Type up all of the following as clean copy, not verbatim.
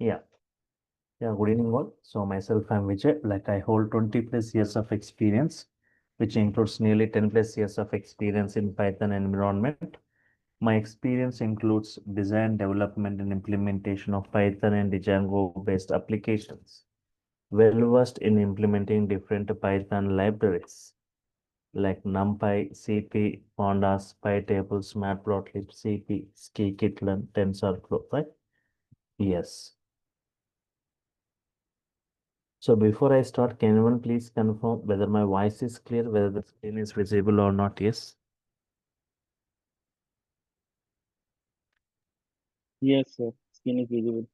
Yeah, yeah, good evening all. So myself, I'm Vijay. Like I hold 20 plus years of experience, which includes nearly 10 plus years of experience in Python environment. My experience includes design, development, and implementation of Python and Django-based applications. Well versed in implementing different Python libraries like NumPy, CP, Pandas, PyTables, Matplotlib, CP, Scikit-learn, TensorFlow, right? Yes. So before I start, can anyone please confirm whether my voice is clear, whether the screen is visible or not? Yes. Yes, sir. Skin is visible.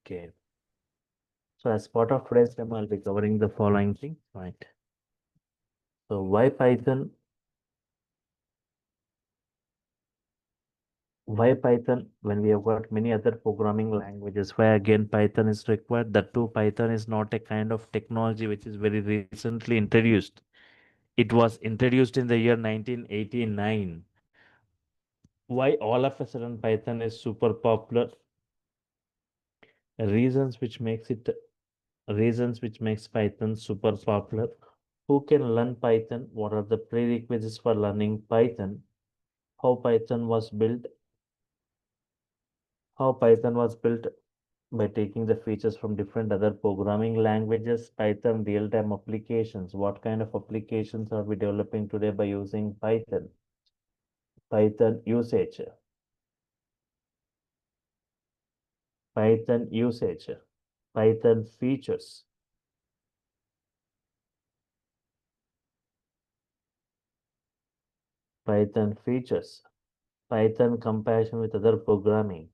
Okay. So as part of today's demo, I'll be covering the following things, right? So why Python? Why Python when we have got many other programming languages? Why again Python is required? That too, Python is not a kind of technology which is very recently introduced. It was introduced in the year 1989. Why all of a sudden Python is super popular? Reasons which makes it Reasons which makes Python super popular. Who can learn Python? What are the prerequisites for learning Python? How Python was built? How Python was built by taking the features from different other programming languages, Python real-time applications. What kind of applications are we developing today by using Python? Python usage, Python usage, Python features, Python features, Python comparison with other programming,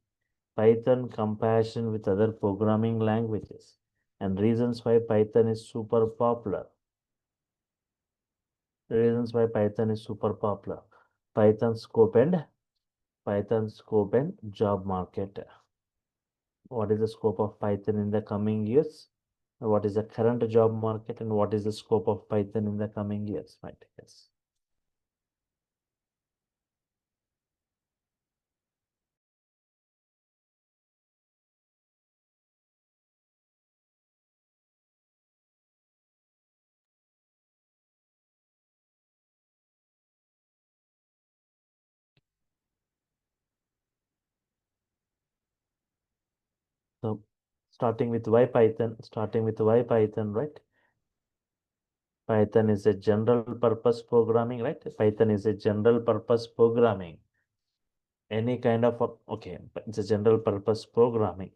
Python comparison with other programming languages, and reasons why Python is super popular. The reasons why Python is super popular. Python scope and Python scope and job market. What is the scope of Python in the coming years? What is the current job market and what is the scope of Python in the coming years? Right. Yes. So starting with why Python, right? Python is a general purpose programming, right? Python is a general purpose programming. Any kind of, okay, it's a general purpose programming.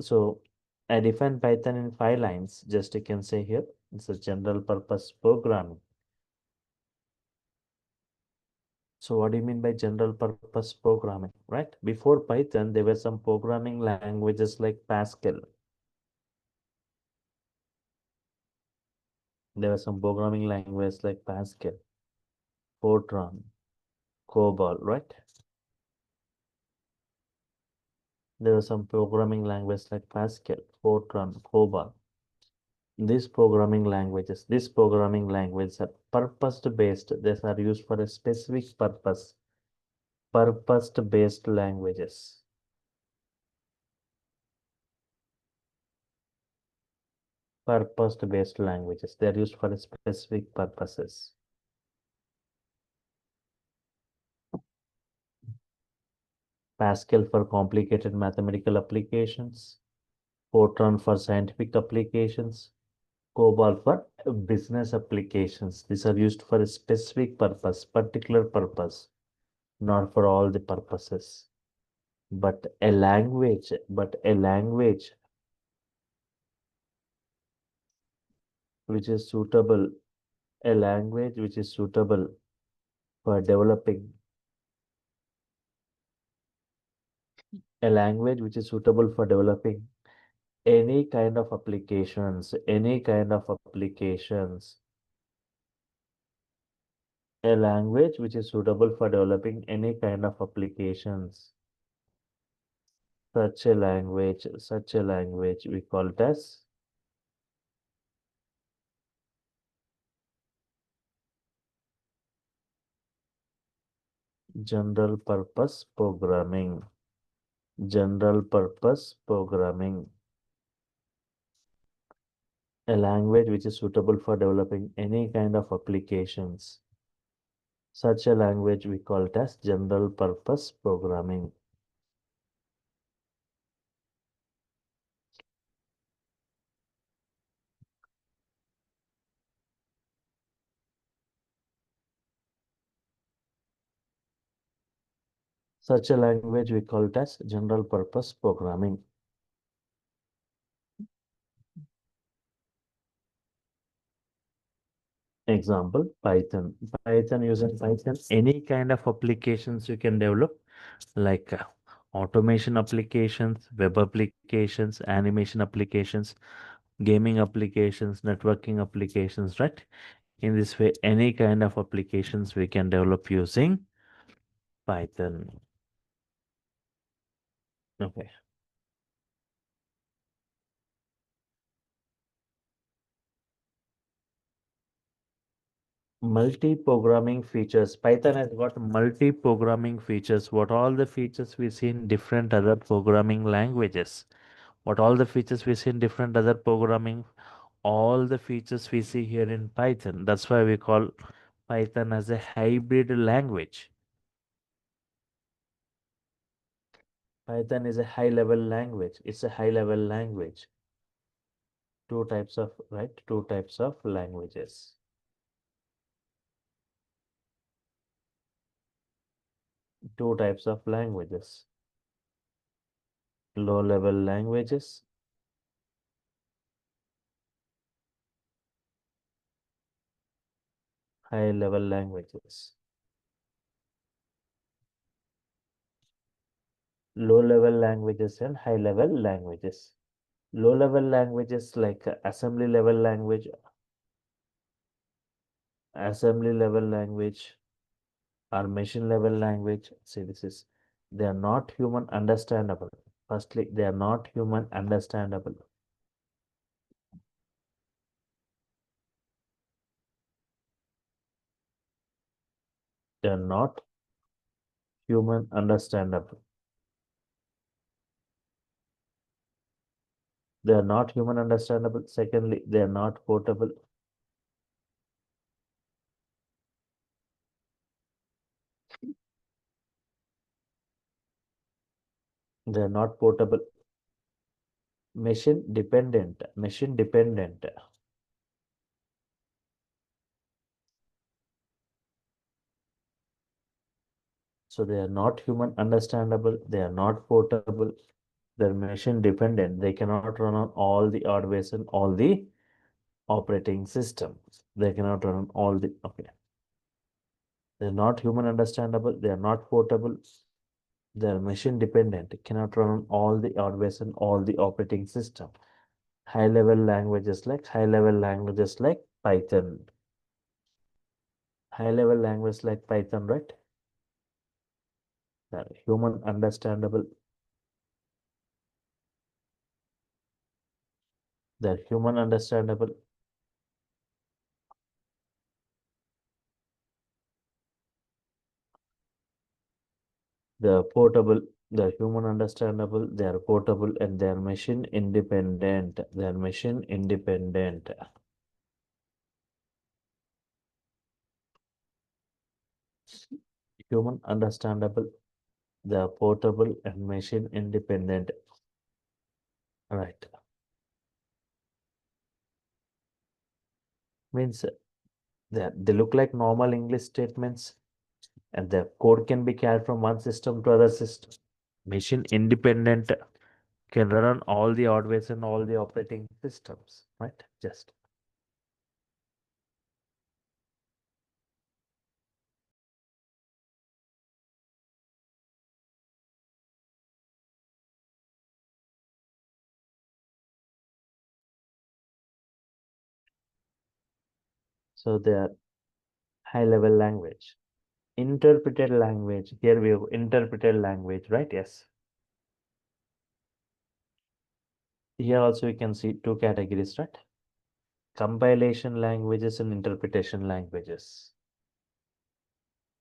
So I define Python in 5 lines, just you can say here, it's a general purpose programming. So what do you mean by general purpose programming, right? Before Python, there were some programming languages like Pascal. There were some programming languages like Pascal, Fortran, COBOL, right? There were some programming languages like Pascal, Fortran, COBOL. These programming languages are purpose-based. These are used for a specific purpose. Purpose-based languages. Purpose-based languages. They are used for a specific purposes. Pascal for complicated mathematical applications. Fortran for scientific applications. COBOL for business applications. These are used for a specific purpose, particular purpose, not for all the purposes. But a language which is suitable, a language which is suitable for developing, a language which is suitable for developing any kind of applications, any kind of applications, a language which is suitable for developing any kind of applications. Such a language, we call it as general purpose programming. General purpose programming. A language which is suitable for developing any kind of applications. Such a language we call it as general purpose programming. Such a language we call it as general purpose programming. Example, Python. Python, using Python, any kind of applications you can develop, like automation applications, web applications, animation applications, gaming applications, networking applications, right? In this way, any kind of applications we can develop using Python. Okay. Multi-programming features. Python has got multi-programming features. What all the features we see in different other programming languages? What all the features we see in different other programming? All the features we see here in Python. That's why we call Python as a hybrid language. Python is a high-level language. It's a high-level language. Two types of, right? Two types of languages. Two types of languages. Low-level languages, high-level languages. Low-level languages and high-level languages. Low-level languages like assembly level language, or machine level language. See, they are not human understandable. Firstly, they are not human understandable. They are not human understandable. They are not human understandable. Secondly, they are not portable. They are not portable. Machine dependent. Machine dependent. So they are not human understandable. They are not portable. They're machine dependent. They cannot run on all the hardware and all the operating systems. They cannot run on all the, okay. They're not human understandable. They are not portable. They're machine dependent. Cannot run on all the hardware and all the operating system. High level languages like Python. High level language like Python, right? They're human understandable. They're human understandable. They're portable. They're human understandable. They are portable, and they are machine independent. They are machine independent. Human understandable. They are portable and machine independent. Right. Means they look like normal English statements, and the code can be carried from one system to other system. Machine independent, can run on all the hardware and all the operating systems, right? Just so they are high level language. Interpreted language. Here we have interpreted language, right? Yes. Here also you can see two categories, right? Compilation languages and interpretation languages.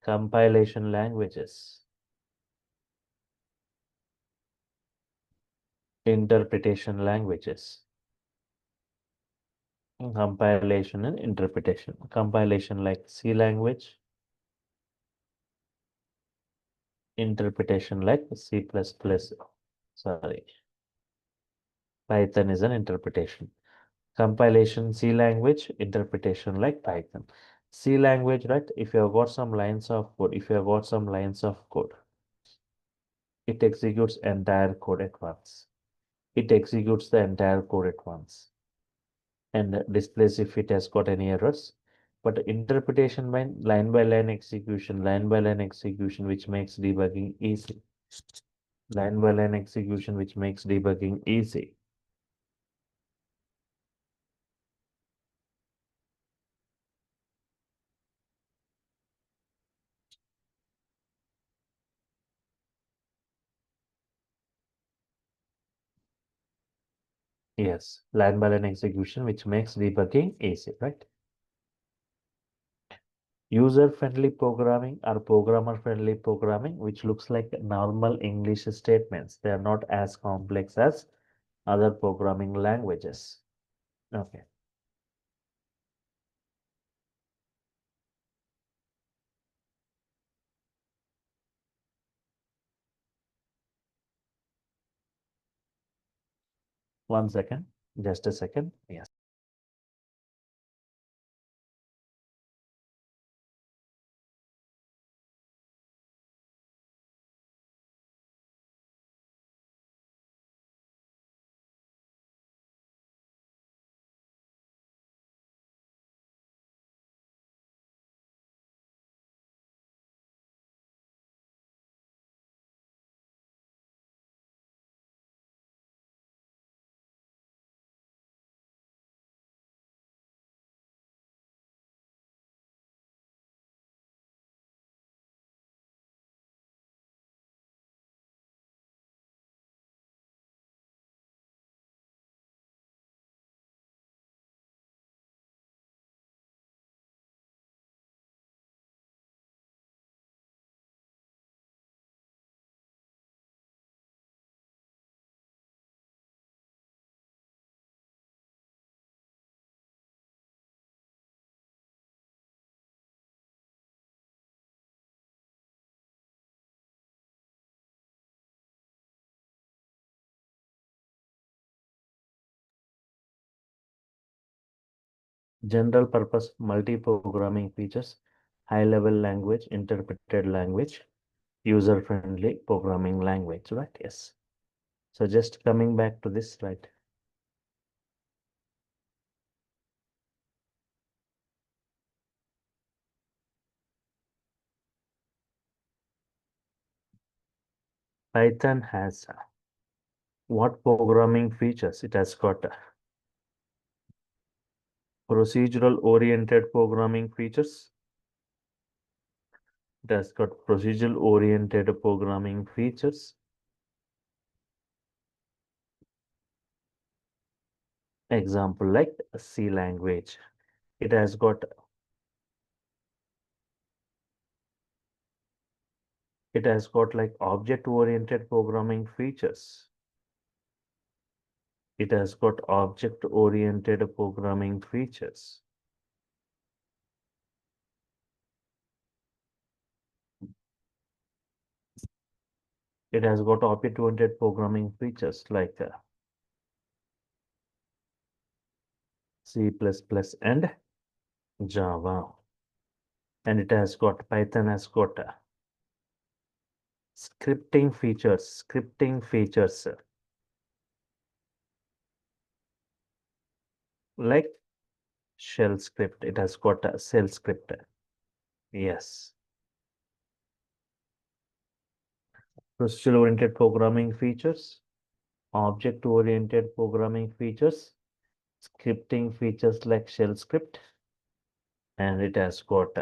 Compilation languages. Interpretation languages. Compilation and interpretation. Compilation like C language. Interpretation like C++. Sorry. Python is an interpretation. Compilation C language, interpretation like Python. C language, right? If you have got some lines of code, it executes entire code at once. It executes the entire code at once and displays if it has got any errors. But interpretation by line execution, which makes debugging easy. Line by line execution, which makes debugging easy. Yes, line by line execution, which makes debugging easy, right? User-friendly programming or programmer-friendly programming, which looks like normal English statements. They are not as complex as other programming languages. Okay. One second, just a second. Yes. General purpose multi-programming features, high-level language, interpreted language, user-friendly programming language, right? Yes. So just coming back to this, right? Python has what programming features? It has got procedural oriented programming features. It has got procedural oriented programming features. Example like C language. It has got like object oriented programming features. It has got object oriented programming features. It has got object oriented programming features like C++ and Java. And it has got Python has got scripting features like shell script. It has got a shell script. Yes. Procedural oriented programming features, object oriented programming features, scripting features like shell script, and it has got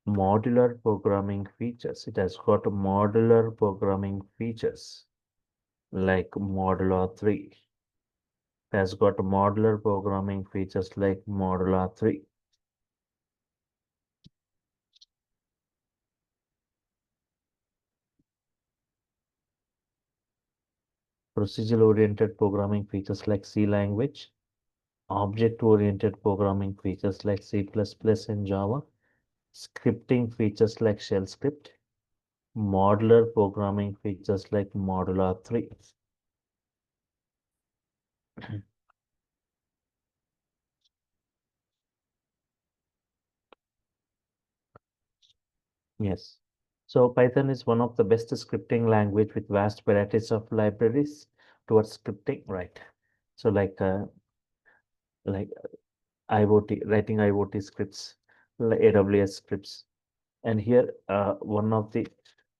modular programming features. It has got modular programming features like modular 3. It has got modular programming features like modular 3. Procedural-oriented programming features like C language, object-oriented programming features like C++ and Java, scripting features like shell script, modular programming features like Modular 3. Yes. So Python is one of the best scripting language with vast varieties of libraries towards scripting, right? So like IoT, writing IoT scripts, like AWS scripts. And here, one of the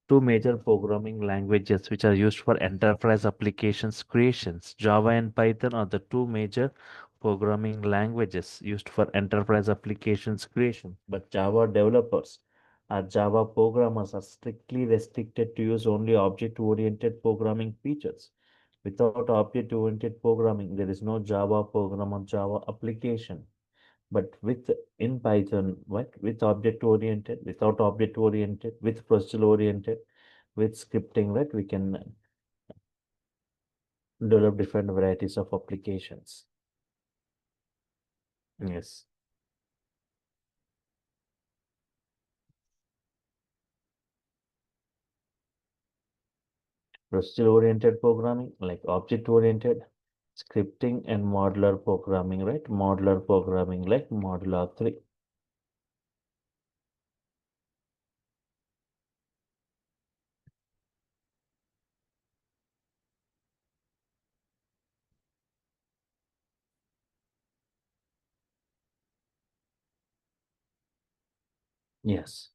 two major programming languages which are used for enterprise applications creations. Java and Python are the two major programming languages used for enterprise applications creation. But Java developers or Java programmers are strictly restricted to use only object-oriented programming features. Without object-oriented programming, there is no Java program or Java application. But with in Python, what with object oriented, without object oriented, with procedural oriented, with scripting, right, we can develop different varieties of applications. Yes. Procedural oriented programming, like object oriented, scripting and modular programming, right? Modular programming like Modular 3. Yes.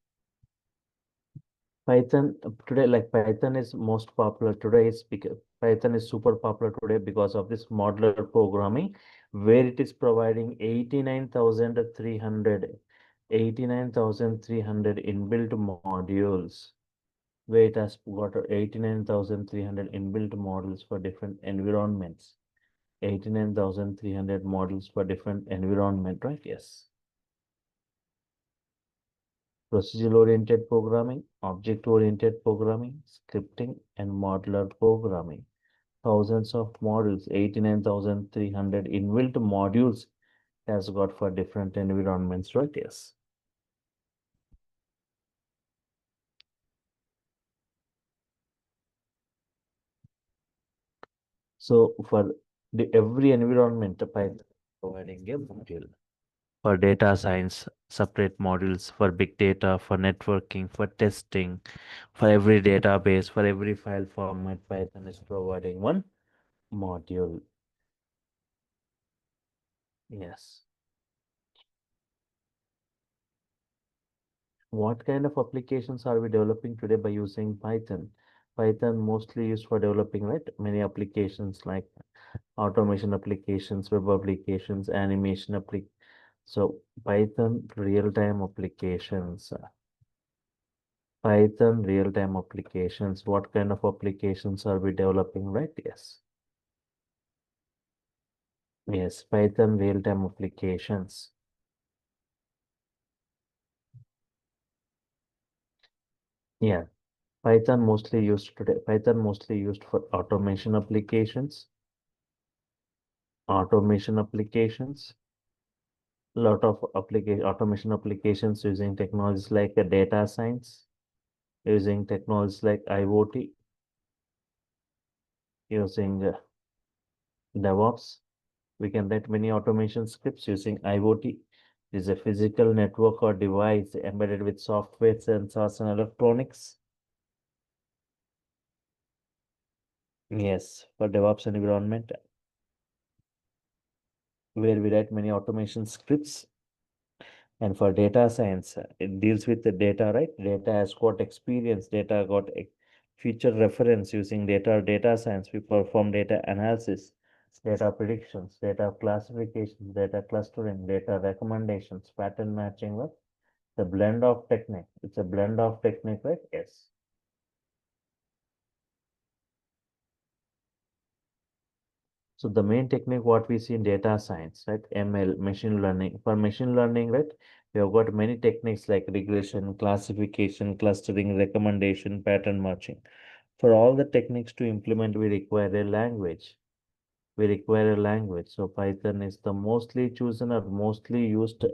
Python today, like Python is most popular today is because Python is super popular today because of this modular programming, where it is providing 89,300 inbuilt modules, where it has got 89,300 inbuilt models for different environments. 89,300 models for different environment, right? Yes. Procedural-oriented programming, object-oriented programming, scripting, and modular programming. Thousands of models, 89,300 inbuilt modules has got for different environments, right? Yes. So for the every environment, Python is providing a module. For data science, separate modules for big data, for networking, for testing, for every database, for every file format, Python is providing one module. Yes. What kind of applications are we developing today by using Python? Python mostly used for developing, right? Many applications like automation applications, web applications, animation applications. So Python real-time applications. Python real-time applications. What kind of applications are we developing, right? Yes. Yes, Python real-time applications. Yeah, Python mostly used today. Python mostly used for automation applications, lot of automation applications using technologies like data science, using technologies like IoT, using DevOps. We can write many automation scripts using IoT. It is a physical network or device embedded with software, sensors, and electronics. Yes, for DevOps environment, where we write many automation scripts. And for data science, it deals with the data, right? Data has got experience, data got a future reference using data science. We perform data analysis, data predictions, data classification, data clustering, data recommendations, pattern matching, right? The blend of technique. It's a blend of technique, right? Yes. So the main technique what we see in data science, right? ML, machine learning. For machine learning, right? We have got many techniques like regression, classification, clustering, recommendation, pattern matching. For all the techniques to implement, we require a language. We require a language. So Python is the mostly chosen or mostly used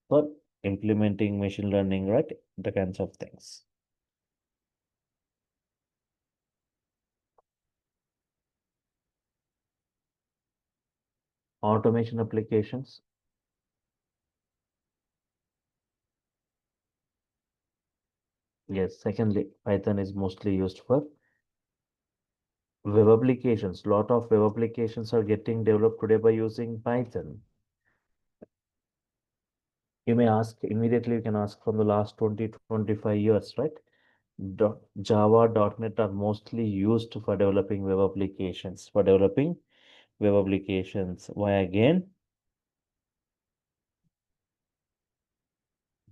for implementing machine learning, right? The kinds of things. Automation applications. Yes, secondly, Python is mostly used for web applications. Lot of web applications are getting developed today by using Python. You may ask immediately, you can ask from the last 20 to 25 years, right? Java, .NET are mostly used for developing web applications. For developing web applications. Why again?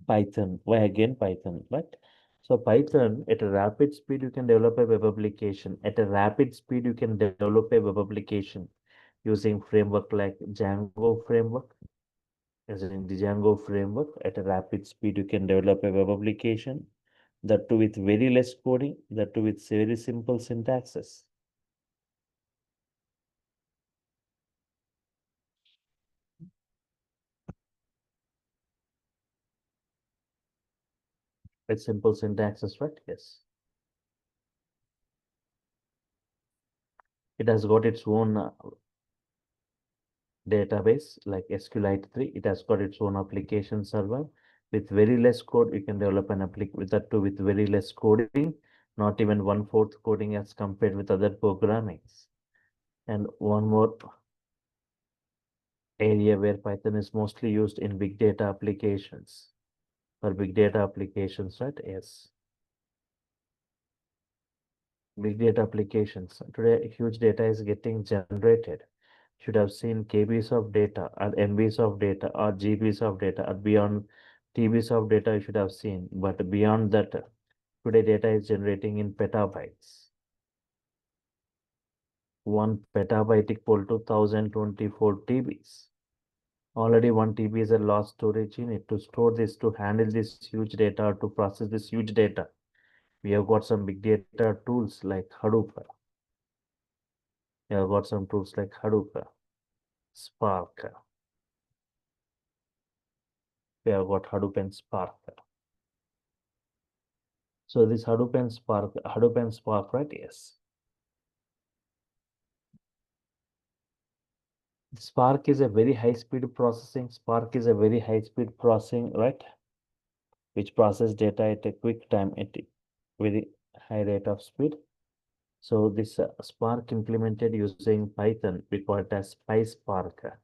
Python. Why again Python, right? So Python, at a rapid speed, you can develop a web application. At a rapid speed, you can develop a web application using framework like Django framework. As in the Django framework, at a rapid speed, you can develop a web application. That too with very less coding, that too with very simple syntaxes. With simple syntaxes, right? Yes. It has got its own database like SQLite3. It has got its own application server. With very less code, you can develop an application with that too with very less coding, not even 1/4 coding as compared with other programmings. And one more area where Python is mostly used in big data applications. For big data applications, right? Yes. Big data applications. Today, huge data is getting generated. Should have seen KBs of data or MBs of data or GBs of data or beyond TBs of data you should have seen. But beyond that, today data is generating in petabytes. 1 petabyte equal to 1024 TBs. Already 1 TB is a large storage unit. To store this, to handle this huge data, or to process this huge data, we have got some big data tools like Hadoop. We have got some tools like Hadoop, Spark. We have got Hadoop and Spark. So this Hadoop and Spark, right? Yes. Spark is a very high speed processing. Spark is a very high speed processing, right? Which process data at a quick time at a very high rate of speed. So this Spark implemented using Python, we call it as PySpark.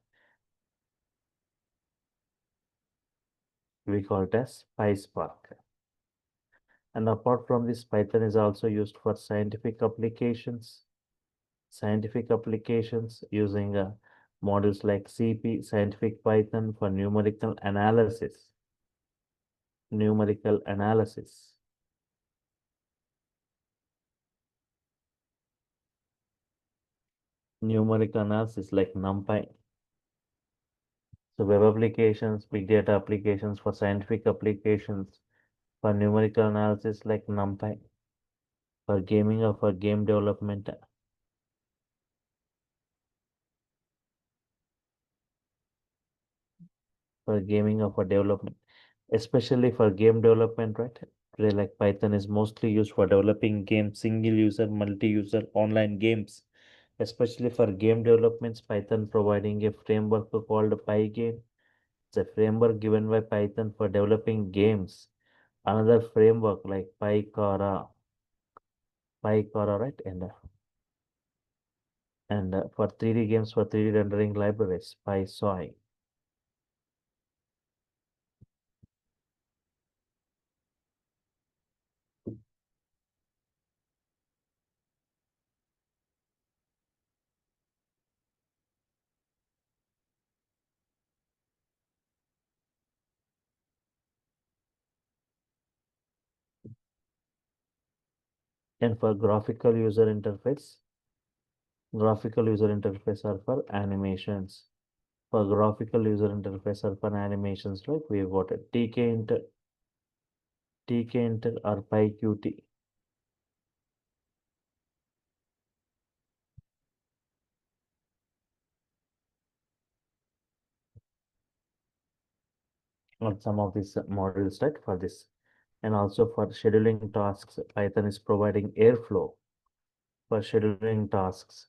We call it as PySpark. And apart from this, Python is also used for scientific applications. Scientific applications using models like CP, Scientific Python for numerical analysis. Numerical analysis. Numerical analysis like NumPy. So web applications, big data applications for scientific applications, for numerical analysis like NumPy, for gaming or for game development, for gaming or for development, especially for game development, right? Today, like Python is mostly used for developing games, single user, multi-user online games. Especially for game developments, Python providing a framework called Pygame. It's a framework given by Python for developing games. Another framework like PyCora, right? And for 3D games, for 3D rendering libraries, PySoy. And for graphical user interface are for animations. For graphical user interface are for animations, right? We have got a TK Inter or PyQt. or some of these modules, right, for this. And also for scheduling tasks, Python is providing Airflow for scheduling tasks,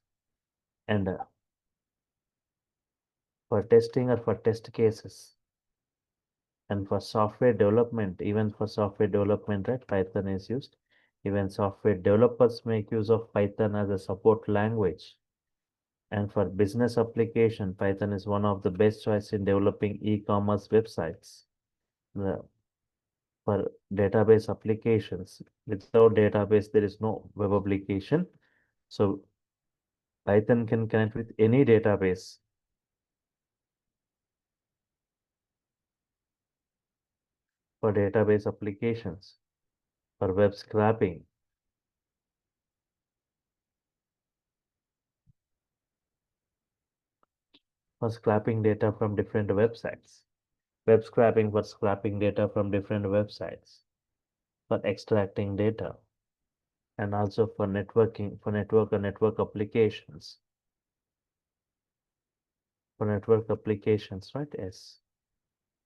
and for testing or for test cases, and for software development, even for software development, right, Python is used. Even software developers make use of Python as a support language. And for business application, Python is one of the best choice in developing e-commerce websites. The, for database applications, without database, there is no web application. So Python can connect with any database. For database applications, for web scraping, for scraping data from different websites, web scraping for scraping data from different websites, for extracting data, and also for networking, for network and network applications. For network applications, right? Yes.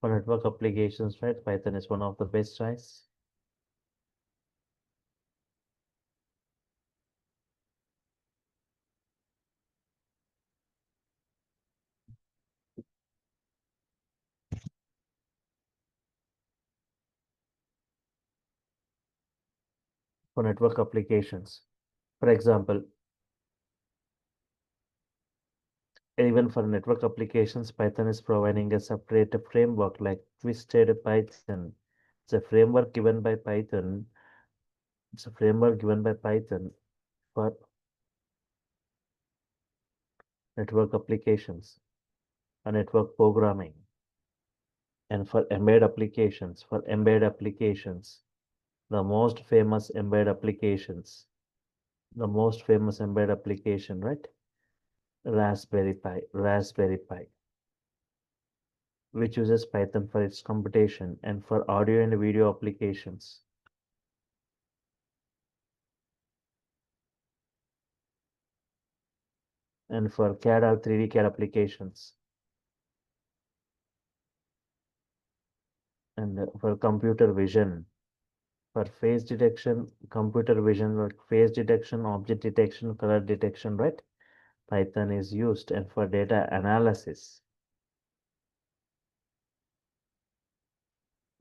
For network applications, right? Python is one of the best choice. For network applications. For example, even for network applications, Python is providing a separate framework like Twisted Python. It's a framework given by Python. It's a framework given by Python for network applications and network programming, and for embedded applications, the most famous embedded applications, the most famous embedded application, right? Raspberry Pi, which uses Python for its computation, and for audio and video applications. And for CAD or 3D CAD applications, and for computer vision, for face detection, computer vision, like face detection, object detection, color detection, right? Python is used, and for data analysis,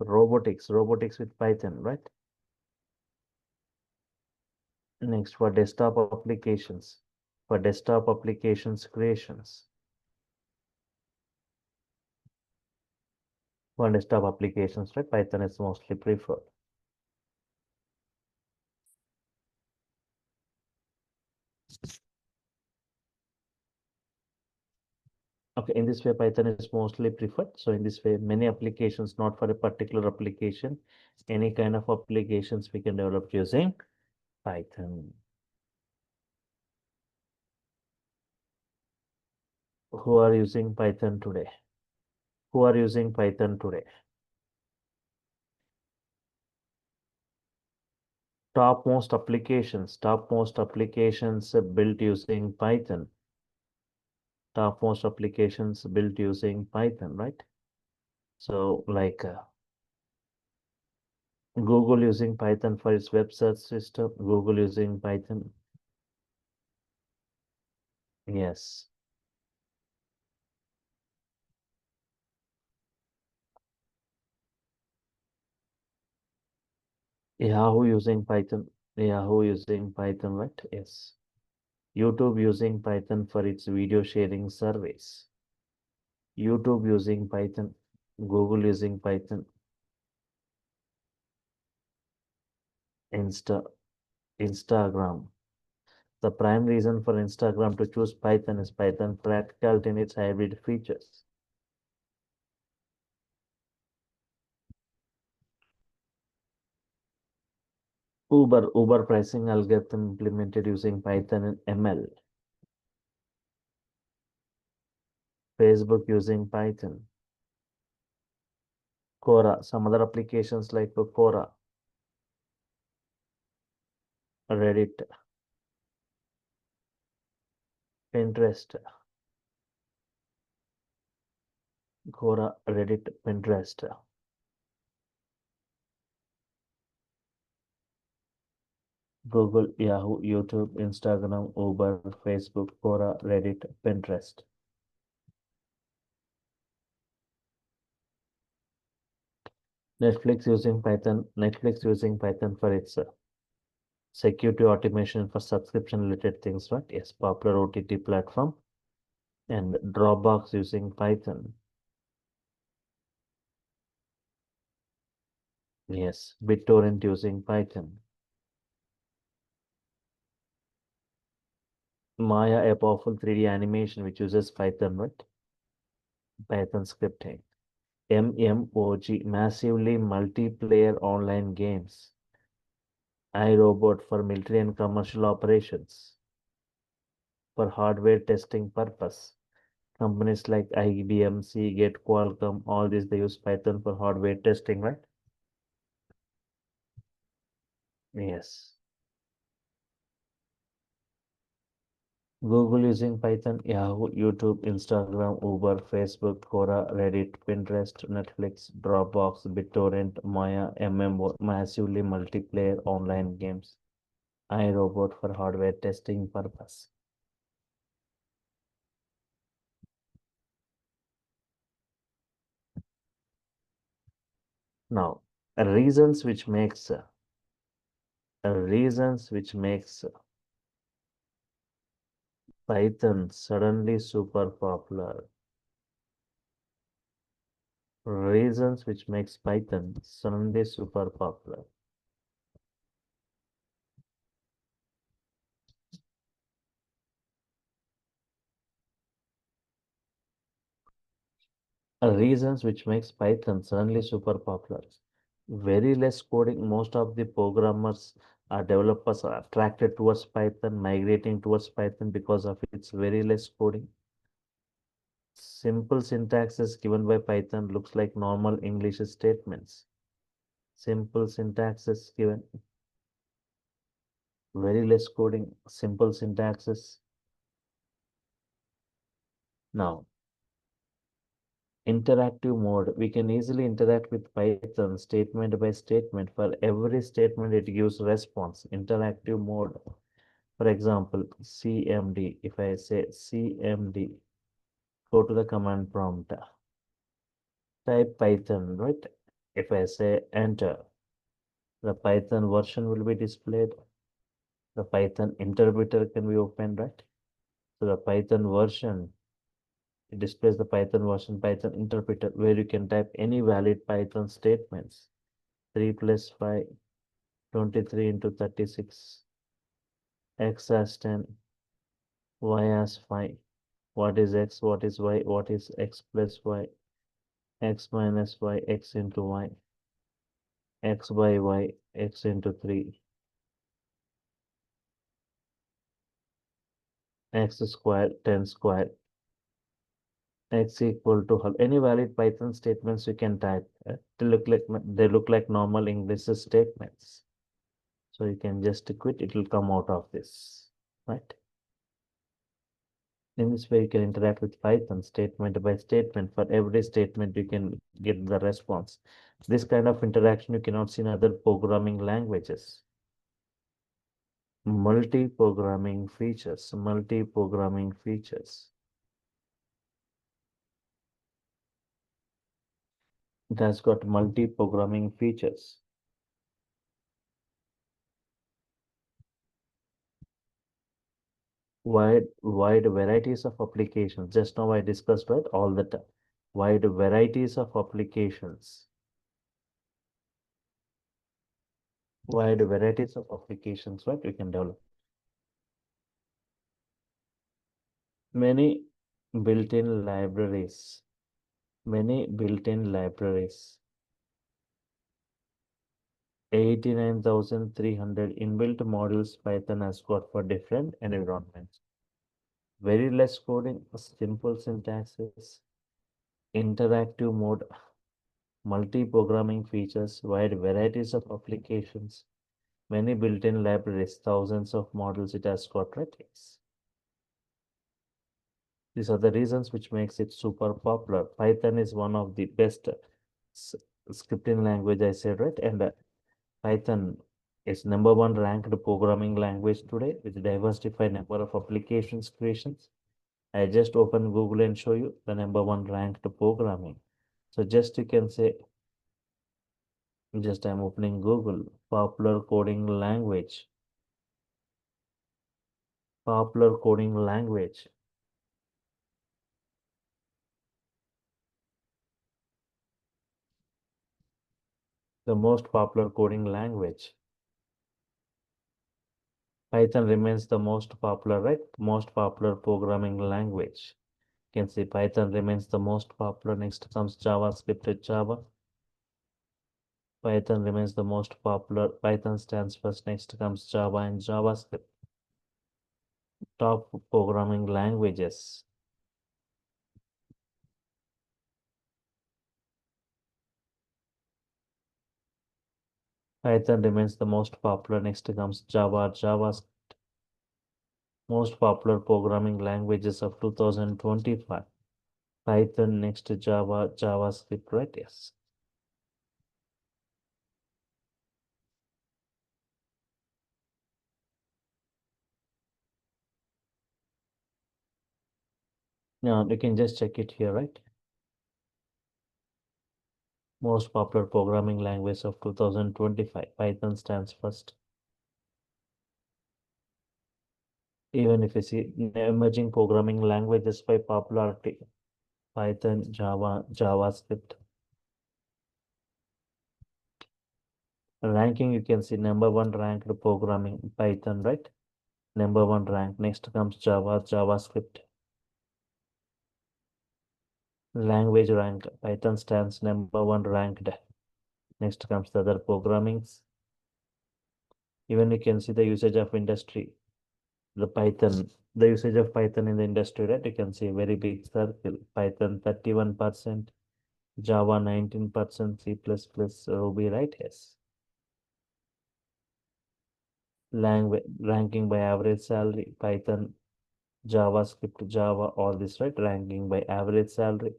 robotics with Python, right? Next, for desktop applications creations, for desktop applications, right? Python is mostly preferred. Okay, in this way, Python is mostly preferred. So in this way, many applications, not for a particular application, any kind of applications we can develop using Python. Who are using Python today? Who are using Python today? Topmost applications built using Python. Topmost applications built using Python, right? So like Google using Python for its web search system. Google using Python. Yes. Yahoo using Python. Yahoo using Python, right? Yes. YouTube using Python for its video sharing service. YouTube using Python. Google using Python. Insta, Instagram. The prime reason for Instagram to choose Python is Python practicality in its hybrid features. Uber pricing algorithm implemented using Python and ML. Facebook using Python. Quora, some other applications like Quora, Reddit, Pinterest, Quora, Reddit, Pinterest. Google, Yahoo, YouTube, Instagram, Uber, Facebook, Quora, Reddit, Pinterest. Netflix using Python for its security automation for subscription related things, right? Yes, popular OTT platform. And Dropbox using Python. Yes, BitTorrent using Python. Maya, a powerful 3D animation which uses Python, right? Python scripting. MMOG, massively multiplayer online games. iRobot for military and commercial operations. For hardware testing purpose. Companies like IBM, Seagate, Qualcomm, all these they use Python for hardware testing, right? Yes. Google using Python, Yahoo, YouTube, Instagram, Uber, Facebook, Quora, Reddit, Pinterest, Netflix, Dropbox, BitTorrent, Maya, MMO, massively multiplayer online games. iRobot for hardware testing purpose. Now, reasons which makes Python suddenly super popular. Reasons which makes Python suddenly super popular. Reasons which makes Python suddenly super popular. Very less coding. Most of the programmers or developers are attracted towards Python, migrating towards Python because of its very less coding. Simple syntaxes given by Python looks like normal English statements. Simple syntaxes given, very less coding, simple syntaxes. Now, interactive mode. We can easily interact with Python statement by statement. For every statement, it gives response. Interactive mode. For example, CMD. If I say CMD, go to the command prompt. Type Python, right? If I say enter, the Python version will be displayed. The Python interpreter can be opened, right? So the Python version, it displays the Python version, Python interpreter, where you can type any valid Python statements. 3 plus 5, 23 into 36, x as 10, y as 5. What is x? What is y? What is x plus y? X minus y, x into y, x by y, x into 3, x squared, 10 squared, x equal to any valid Python statements you can type. They look like normal English statements. So you can just quit, it will come out of this, right? In this way, you can interact with Python statement by statement. For every statement, you can get the response. This kind of interaction you cannot see in other programming languages. Multi-programming features, multi-programming features. It has got multi-programming features. Wide varieties of applications. Just now I discussed, right, all the time. Wide varieties of applications. Wide varieties of applications, right, we can develop. Many built-in libraries. Many built-in libraries. 89,300 inbuilt modules Python has got for different environments. Very less coding, simple syntaxes, interactive mode, multi-programming features, wide varieties of applications, many built-in libraries, thousands of models it has got, right? Yes. These are the reasons which makes it super popular. Python is one of the best scripting language, I said, right? And Python It's number one ranked programming language today with diversified number of applications creations. I just open Google and show you the number one ranked programming. So just you can say, just I'm opening Google, popular coding language. The most popular coding language. Python remains the most popular, right? Most popular programming language. You can see Python remains the most popular. Next comes JavaScript with Java. Python remains the most popular. Python stands first. Next comes Java and JavaScript. Top programming languages. Python remains the most popular. Next comes Java, JavaScript. Most popular programming languages of 2025. Python, next Java, JavaScript, right? Yes. Now you can just check it here, right? Most popular programming language of 2025. Python stands first. Even if you see emerging programming languages by popularity, Python, Java, JavaScript. Ranking, you can see number one ranked programming Python, right? Number one rank. Next comes Java, JavaScript. Language rank, Python stands number one ranked. Next comes the other programmings. Even you can see the usage of industry, the usage of Python in the industry, right? You can see a very big circle. Python 31%, Java 19%, C++, Ruby, right? Yes. Language ranking by average salary, Python, JavaScript, Java, all this, right? Ranking by average salary,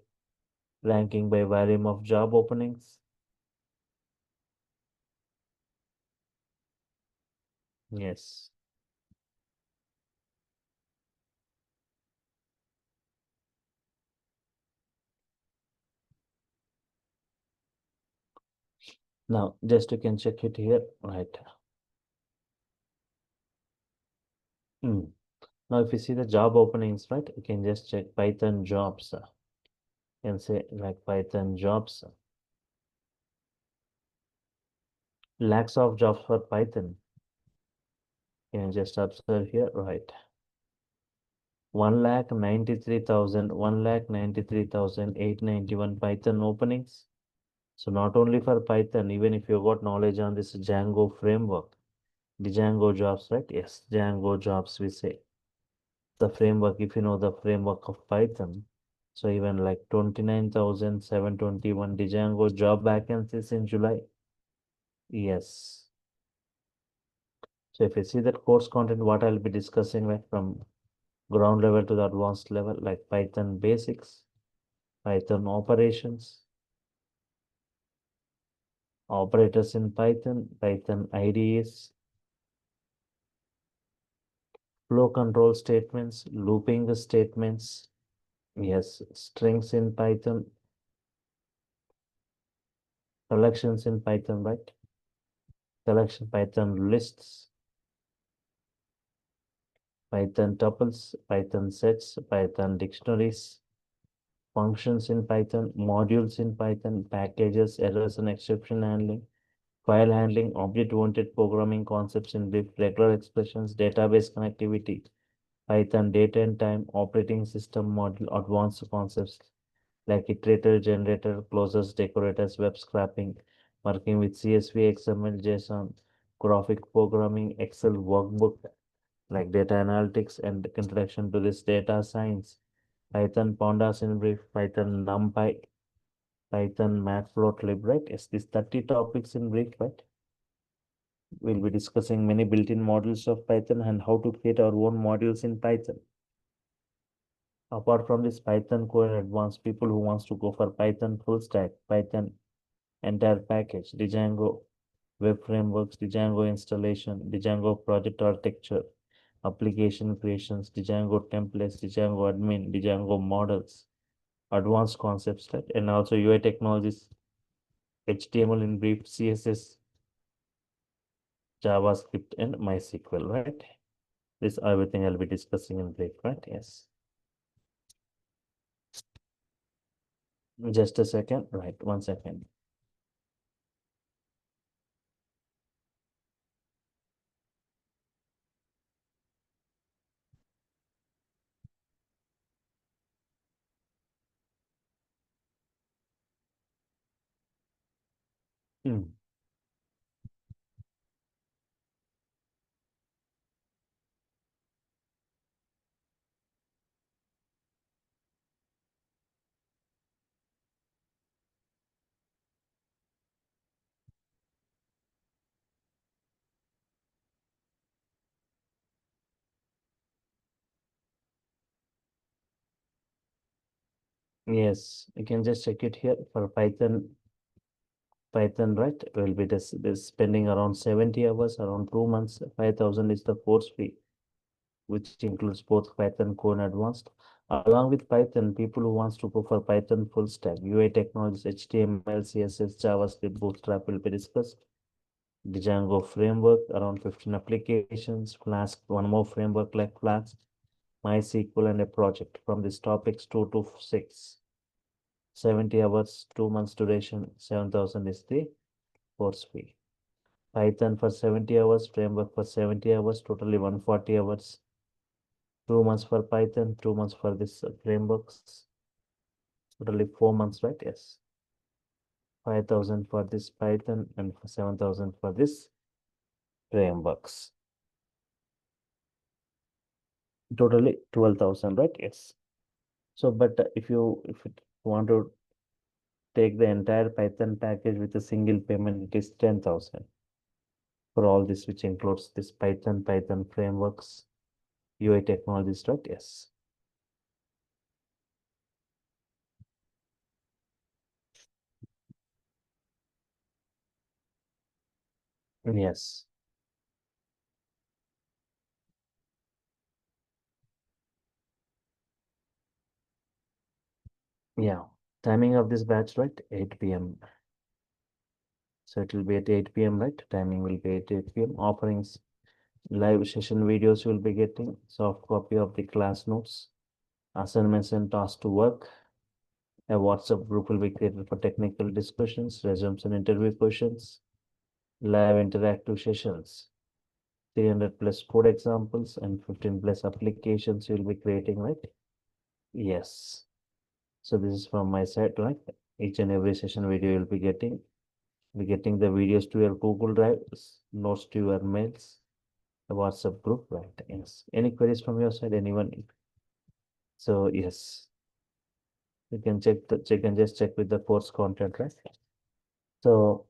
ranking by volume of job openings. Yes. Now, just you can check it here, right? Hmm. Now, if you see the job openings, right, you can just check Python jobs. You can say like Python jobs. Lakhs of jobs for Python. You can just observe here, right? 1,93,891 Python openings. So not only for Python, even if you got knowledge on this Django framework, the Django jobs, right? Yes, Django jobs, we say. The framework, if you know the framework of Python, so even like 29,721 Django job vacancies in July. Yes. So if you see that course content, what I'll be discussing like from ground level to the advanced level, like Python basics, Python operations, operators in Python, Python IDEs, flow control statements, looping statements, yes, strings in Python, collections in Python, right? Collection Python lists, Python tuples, Python sets, Python dictionaries, functions in Python, modules in Python, packages, errors and exception handling, file handling, object-oriented programming concepts in brief, regular expressions, database connectivity, Python data and time, operating system model, advanced concepts like iterator, generator, closures, decorators, web scraping, working with CSV, XML, JSON, graphic programming, Excel workbook, like data analytics and introduction to this data science, Python pandas in brief, Python NumPy, Python matplotlib, right? Yes, these 30 topics in brief, right? We'll be discussing many built-in models of Python and how to create our own modules in Python. Apart from this Python core advanced, people who wants to go for Python full stack, Python entire package, Django, web frameworks, Django installation, Django project architecture, application creations, Django templates, Django admin, Django models, advanced concepts, right? And also UI technologies, HTML in brief, CSS, JavaScript, and MySQL, right? This everything I'll be discussing in brief, right? Yes. Just a second, right? 1 second. Hmm. Yes, you can just check it here for Python, right? Will be this spending around 70 hours, around 2 months. 5,000 is the course fee, which includes both Python core and advanced. Along with Python, people who wants to go for Python full stack, UI technologies, HTML, CSS, JavaScript, Bootstrap will be discussed. Django framework, around 15 applications, Flask, one more framework like Flask, MySQL, and a project. From these topics, 2 to 6. 70 hours, 2 months duration, 7,000 is the course fee. Python for 70 hours, framework for 70 hours, totally 140 hours. 2 months for Python, 2 months for this frameworks, totally 4 months, right? Yes. 5,000 for this Python and 7,000 for this frameworks. Totally 12,000, right? Yes. So, but if you want to take the entire Python package with a single payment, it is 10,000 for all this, which includes this Python frameworks, UI technologies, right? Yes. Yes. Yeah. Timing of this batch, right? 8 p.m. So it will be at 8 p.m., right? Timing will be at 8 p.m. Offerings, live session videos you will be getting, soft copy of the class notes, assignments and tasks to work. A WhatsApp group will be created for technical discussions, resumes and interview questions, live interactive sessions, 300 plus code examples and 15 plus applications you will be creating, right? Yes. So this is from my side, right? Each and every session video you'll be getting the videos to your Google Drive, notes to your mails, the WhatsApp group, right? Yes. Any queries from your side, anyone? So yes, you can check and just check with the course content, right? So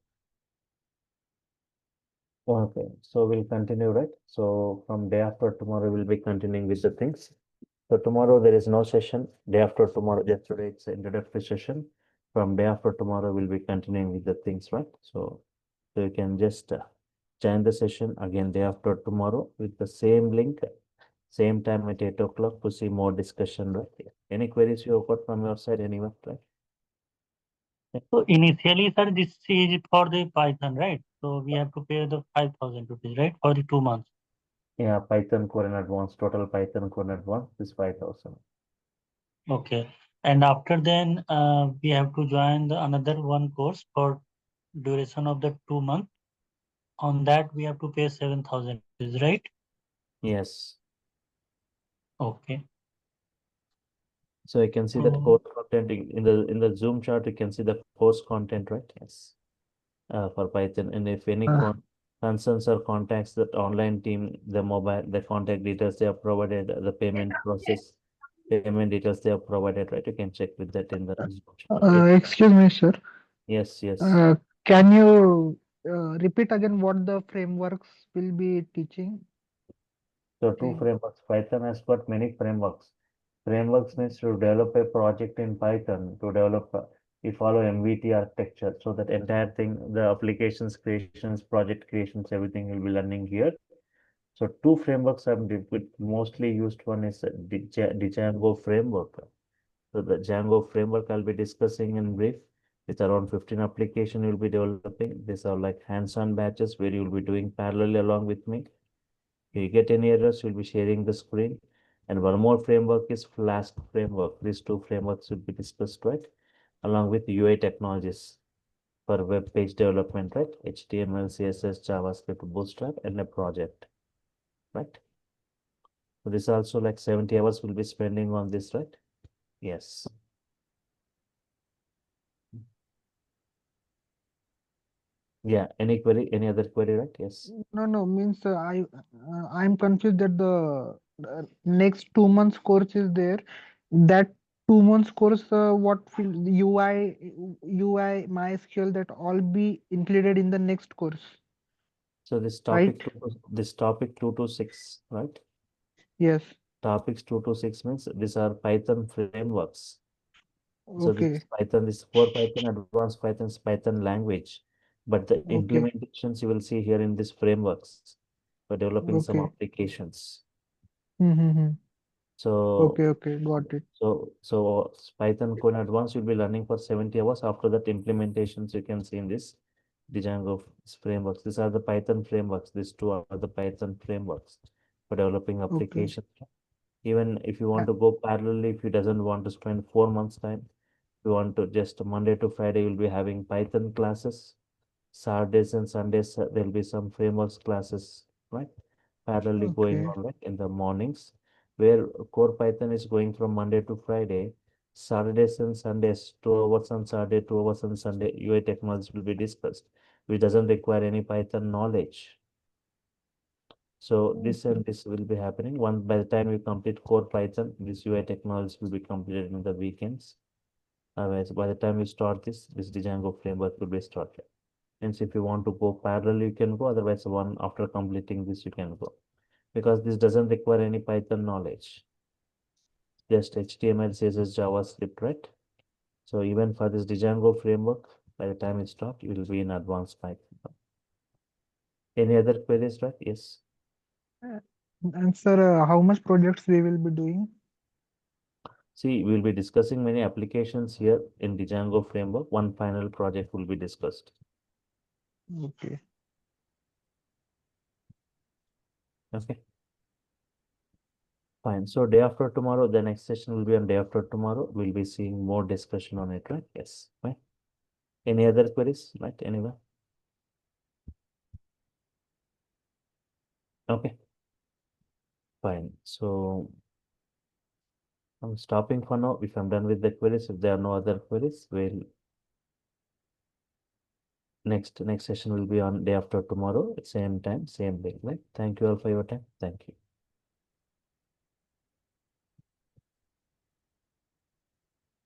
okay, so we'll continue, right? So from day after tomorrow, we'll be continuing with the things. So tomorrow there is no session. Day after tomorrow, yesterday it's an introductory session. From day after tomorrow, we'll be continuing with the things, right? So you can just join the session again day after tomorrow with the same link, same time at 8 o'clock to see more discussion, right? Any queries you have got from your side, anyone, right? So initially, sir, this is for the Python, right? So we have to pay the 5,000 rupees, right, for the 2 months. Yeah, Python core and advanced, total Python core and advanced is 5,000. Okay. And after then, we have to join the another one course for duration of the 2 months. On that, we have to pay 7,000 rupees, right? Yes. Okay. So you can see that So, course content in the Zoom chart, you can see the course content, right? Yes. For Python. And if any concerns or contacts that online team, the contact details they have provided, the payment details they have provided, right? You can check with that in the Zoom chart. Yes, Excuse me, sir. yes, yes. Uh, can you repeat again what the frameworks will be teaching? So two Saying, frameworks. Python has got many frameworks. Frameworks means to develop a project in Python, to develop we follow MVT architecture. So that entire thing, the applications creations, project creations, everything will be learning here. So two frameworks are mostly used. One is the Django framework. So the Django framework I'll be discussing in brief. It's around 15 application you'll be developing. These are like hands-on batches where you'll be doing parallel along with me. If you get any errors, you'll be sharing the screen. And one more framework is Flask framework. These two frameworks will be discussed, right? Along with UI technologies for web page development, right? HTML, CSS, JavaScript, Bootstrap, and a project, right? So this also like 70 hours we'll be spending on this, right? Yes. Yeah. Any query? Any other query, right? Yes. No, means I'm confused that the next 2 months course is there. That 2 months course, what field UI, MySQL, that all be included in the next course, So this right? topic this topic 2 to 6, right? Yes. Topics 2 to 6 means these are Python frameworks. So this Okay. is Python, this core Python, advanced Python's Python language. But the Okay. implementations you will see here in these frameworks for developing some Okay. applications. Mm-hmm. So Okay. Got it. so Python core in advance you'll be learning for 70 hours. After that implementations you can see in this Django frameworks. These are the Python frameworks. These two are the Python frameworks for developing Okay. applications. Even if you want Uh, to go parallelly, if you doesn't want to spend 4 months time, you want to just Monday to Friday, you'll be having Python classes. Saturdays and Sundays, there'll be some frameworks classes, right? Parallelly going Okay. on, right? In the mornings, where core Python is going from Monday to Friday. Saturdays and Sundays, 2 hours on Saturday, 2 hours on Sunday, UI technology will be discussed, which doesn't require any Python knowledge. So this and this will be happening. One by the time you complete core Python, this UI technology will be completed in the weekends. Otherwise, by the time you start this Django framework will be started. Hence, if you want to go parallel, you can go. Otherwise, one after completing this, you can go. Because this doesn't require any Python knowledge. Just HTML, CSS, JavaScript, right? So even for this Django framework, by the time you start, you will be in advanced Python. Any other queries, right? Yes. And sir, how much projects we will be doing? See, we'll be discussing many applications here in the Django framework. One final project will be discussed. Okay. Okay. Fine. So day after tomorrow, the next session will be on day after tomorrow. We'll be seeing more discussion on it, right? Yes. Fine. Any other queries, right? Anyone? Okay. Fine. So I'm stopping for now. If I'm done with the queries, if there are no other queries, we'll next session will be on day after tomorrow, same time, same link, right? Thank you all for your time. Thank you.